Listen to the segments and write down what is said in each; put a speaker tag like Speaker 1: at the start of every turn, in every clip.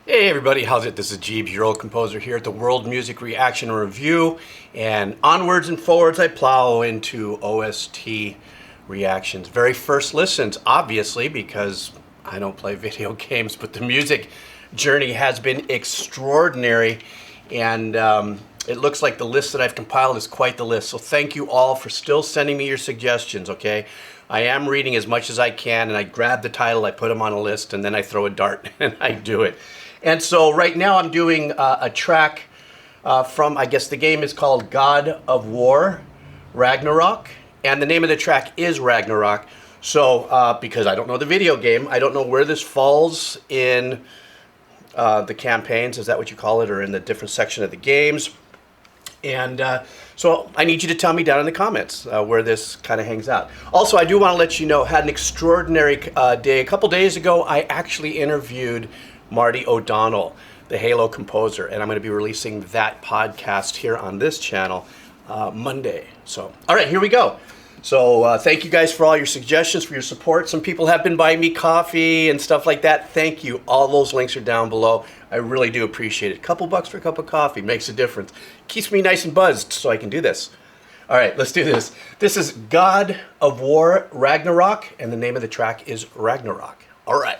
Speaker 1: Hey everybody, how's it? This is Jeeves, your old composer here at the World Music Reaction Review. And onwards and forwards I plow into OST reactions. Very first listens, obviously, because I don't play video games, but the music journey has been extraordinary. And it looks like the list that I've compiled is quite the list. So thank you all for still sending me your suggestions, okay? I am reading as much as I can, and I grab the title, I put them on a list, and then I throw a dart and I do it. And so right now I'm doing a track from, I guess the game is called God of War, Ragnarök, and the name of the track is Ragnarök. So because I don't know the video game, I don't know where this falls in the campaigns, is that what you call it, or in the different section of the games. And so I need you to tell me down in the comments where this kind of hangs out. Also, I do want to let you know, had an extraordinary day. A couple days ago, I actually interviewed Marty O'Donnell, the Halo composer, and I'm going to be releasing that podcast here on this channel Monday. So, all right, here we go. So thank you guys for all your suggestions, for your support. Some people have been buying me coffee and stuff like that. Thank you. All those links are down below. I really do appreciate it. A couple bucks for a cup of coffee makes a difference. Keeps me nice and buzzed so I can do this. All right, let's do this. This is God of War, Ragnarök, and the name of the track is Ragnarök. All right.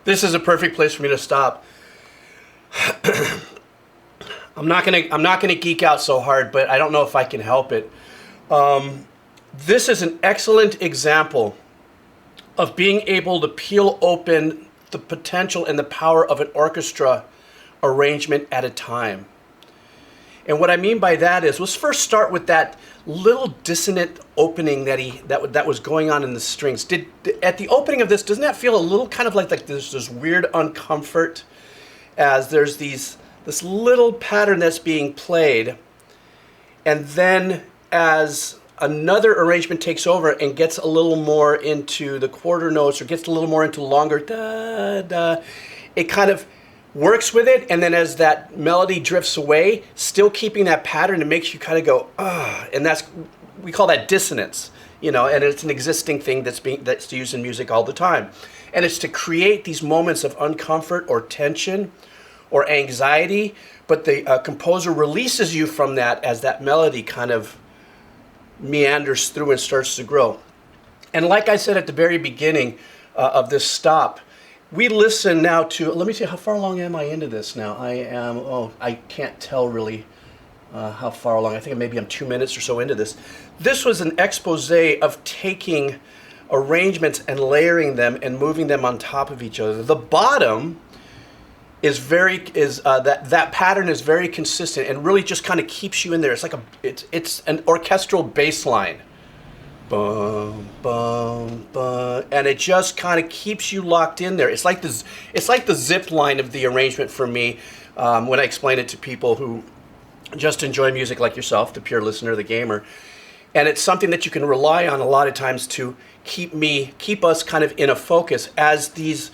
Speaker 1: This is a perfect place for me to stop. I'm not gonna geek out so hard, but I don't know if I can help it. This is an excellent example of being able to peel open the potential and the power of an orchestra arrangement at a time. And what I mean by that is, let's first start with that little dissonant opening that was going on in the strings. At the opening of this, doesn't that feel a little kind of like there's this weird uncomfort, as there's this little pattern that's being played, and then as another arrangement takes over and gets a little more into the quarter notes, or gets a little more into longer da da, it kind of works with it, and then as that melody drifts away, still keeping that pattern, it makes you kind of go, ah, and we call that dissonance, you know, and it's an existing thing that's used in music all the time. And it's to create these moments of uncomfort or tension or anxiety, but the composer releases you from that as that melody kind of meanders through and starts to grow. And like I said at the very beginning of this stop, we listen now to, let me see, how far along am I into this now? I can't tell really how far along. I think maybe I'm 2 minutes or so into this. This was an expose of taking arrangements and layering them and moving them on top of each other. The bottom is that pattern is very consistent and really just kind of keeps you in there. It's like it's an orchestral bass line. Bum, bum, bum, and it just kind of keeps you locked in there. It's like the zip line of the arrangement for me when I explain it to people who just enjoy music like yourself, the pure listener, the gamer. And it's something that you can rely on a lot of times to keep us kind of in a focus as these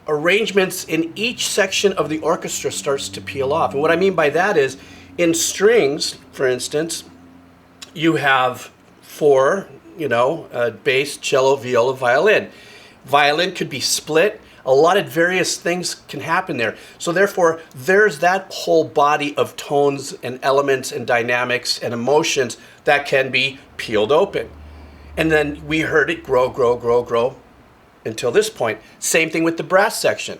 Speaker 1: arrangements in each section of the orchestra starts to peel off. And what I mean by that is, in strings, for instance, you have four, bass, cello, viola, violin. Violin could be split. A lot of various things can happen there. So therefore, there's that whole body of tones and elements and dynamics and emotions that can be peeled open. And then we heard it grow, grow, grow, grow until this point. Same thing with the brass section.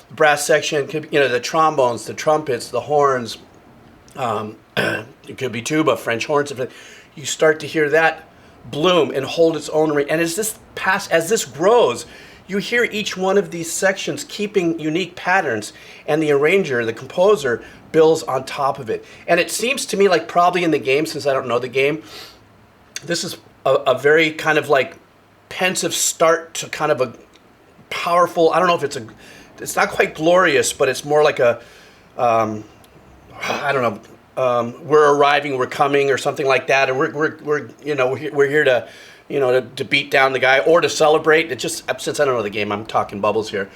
Speaker 1: The brass section could be, the trombones, the trumpets, the horns. It could be tuba, French horns. You start to hear that bloom and hold its own range. And as this grows, you hear each one of these sections keeping unique patterns, and the arranger, the composer, builds on top of it. And it seems to me like probably in the game, since I don't know the game, this is a very kind of like pensive start to kind of a powerful, I don't know if it's not quite glorious, but it's more like I don't know, we're arriving, we're coming, or something like that, and we're here to, to beat down the guy or to celebrate. It just, since I don't know the game, I'm talking bubbles here,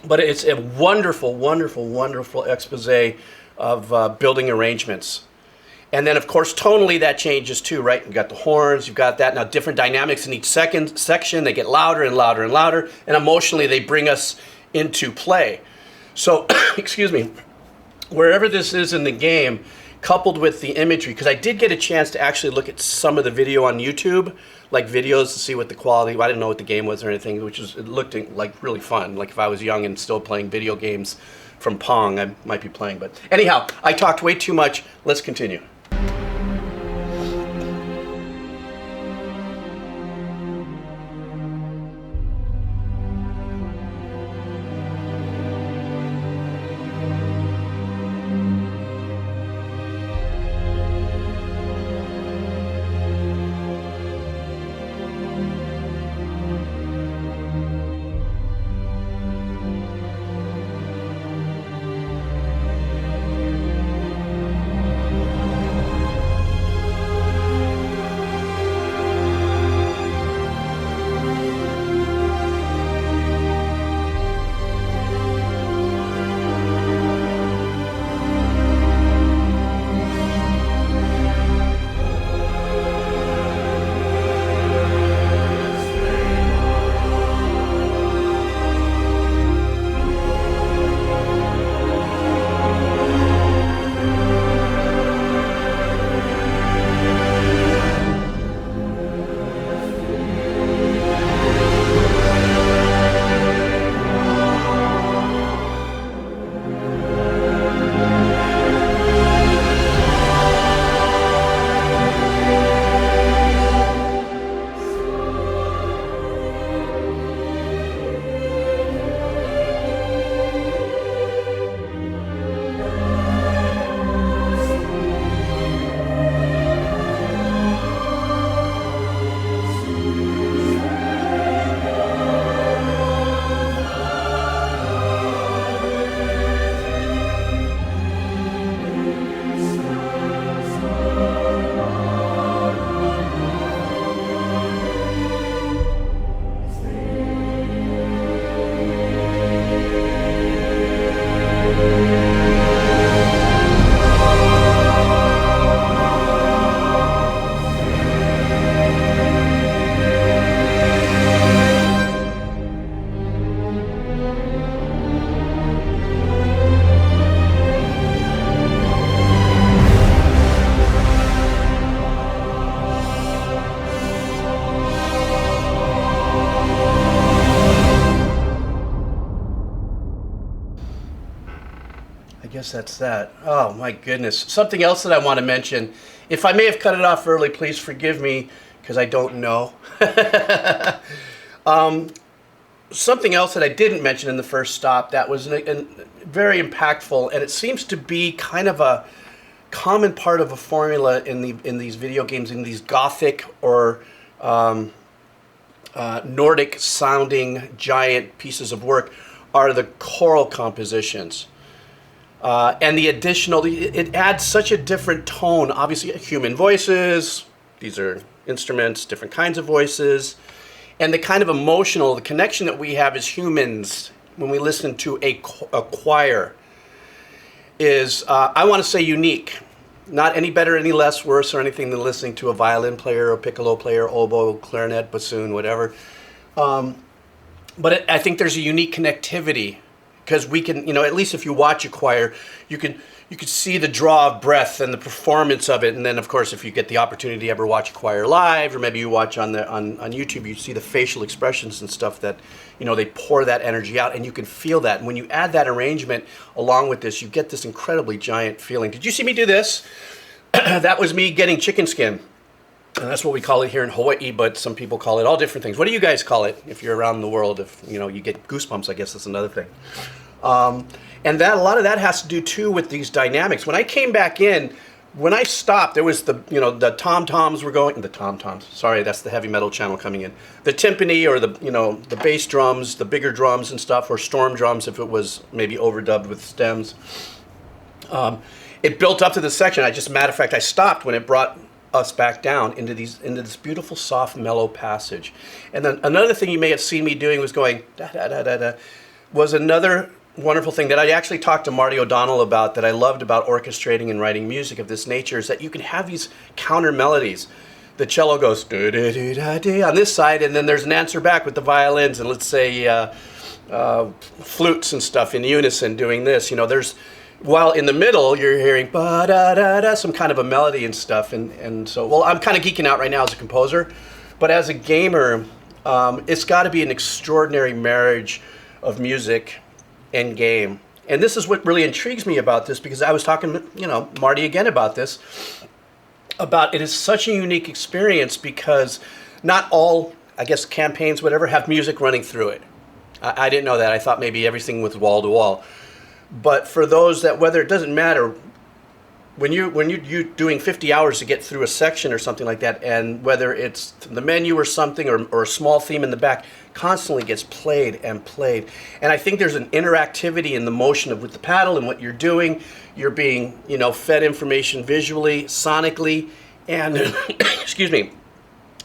Speaker 1: but it's a wonderful, wonderful, wonderful expose of building arrangements. And then, of course, tonally that changes too, right? You've got the horns, you've got that. Now, different dynamics in each section. They get louder and louder and louder, and emotionally they bring us into play. So, excuse me, wherever this is in the game, coupled with the imagery, because I did get a chance to actually look at some of the video on YouTube, like videos to see what the quality, I didn't know what the game was or anything, it looked like really fun. Like if I was young and still playing video games from Pong, I might be playing. But anyhow, I talked way too much. Let's continue. guess that's that. Oh my goodness. Something else that I want to mention. If I may have cut it off early, please forgive me because I don't know. Something else that I didn't mention in the first stop that was very impactful, and it seems to be kind of a common part of a formula in these video games, in these gothic or Nordic sounding giant pieces of work, are the choral compositions. And the additional, it adds such a different tone. Obviously, human voices, these are instruments, different kinds of voices, and the kind of emotional, the connection that we have as humans when we listen to a choir is, I want to say, unique. Not any better, any less, worse, or anything than listening to a violin player, or piccolo player, oboe, clarinet, bassoon, whatever. But I think there's a unique connectivity because we can, at least if you watch a choir, you could see the draw of breath and the performance of it. And then, of course, if you get the opportunity to ever watch a choir live, or maybe you watch on YouTube, you see the facial expressions and stuff that, they pour that energy out, and you can feel that. And when you add that arrangement along with this, you get this incredibly giant feeling. Did you see me do this? That was me getting chicken skin. And that's what we call it here in Hawaii, but some people call it all different things. What do you guys call it if you're around the world? If, you get goosebumps, I guess that's another thing. And a lot of that has to do, too, with these dynamics. When I came back in, when I stopped, there was the tom-toms were going, the tom-toms, sorry, that's the heavy metal channel coming in. The timpani or the bass drums, the bigger drums and stuff, or storm drums if it was maybe overdubbed with stems. It built up to this section. Matter of fact, I stopped when it brought us back down into this beautiful, soft, mellow passage. And then another thing you may have seen me doing was going da-da-da-da-da, was another wonderful thing that I actually talked to Marty O'Donnell about, that I loved about orchestrating and writing music of this nature, is that you can have these counter melodies. The cello goes do-do-do-da-dee on this side, and then there's an answer back with the violins and, let's say, flutes and stuff in unison doing this. While in the middle you're hearing ba-da-da-da, some kind of a melody and stuff. And so, well, I'm kind of geeking out right now as a composer, but as a gamer, it's got to be an extraordinary marriage of music and game. And this is what really intrigues me about this, because I was talking to, Marty again about this, about it is such a unique experience because not all, I guess, campaigns, whatever, have music running through it. I didn't know that. I thought maybe everything was wall to wall. But for those that, whether it doesn't matter, when you're doing 50 hours to get through a section or something like that, and whether it's the menu or something, or a small theme in the back, constantly gets played and played. And I think there's an interactivity in the motion with the paddle and what you're doing. You're being, fed information visually, sonically, and excuse me,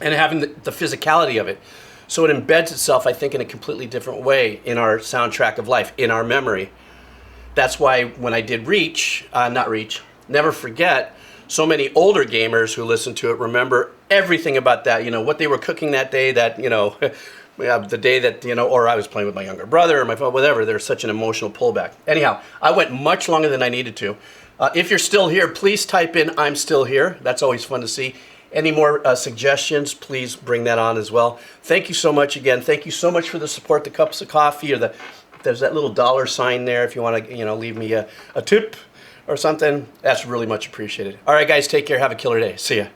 Speaker 1: and having the physicality of it. So it embeds itself, I think, in a completely different way in our soundtrack of life, in our memory. That's why when I did Never Forget, so many older gamers who listen to it remember everything about that, what they were cooking that day, that, the day that, or I was playing with my younger brother or my phone, whatever. There's such an emotional pullback. Anyhow, I went much longer than I needed to. If you're still here, please type in "I'm still here." That's always fun to see. Any more suggestions, please bring that on as well. Thank you so much again. Thank you so much for the support, the cups of coffee, or there's that little dollar sign there if you want to, leave me a tip or something. That's really much appreciated. All right, guys, take care. Have a killer day. See ya.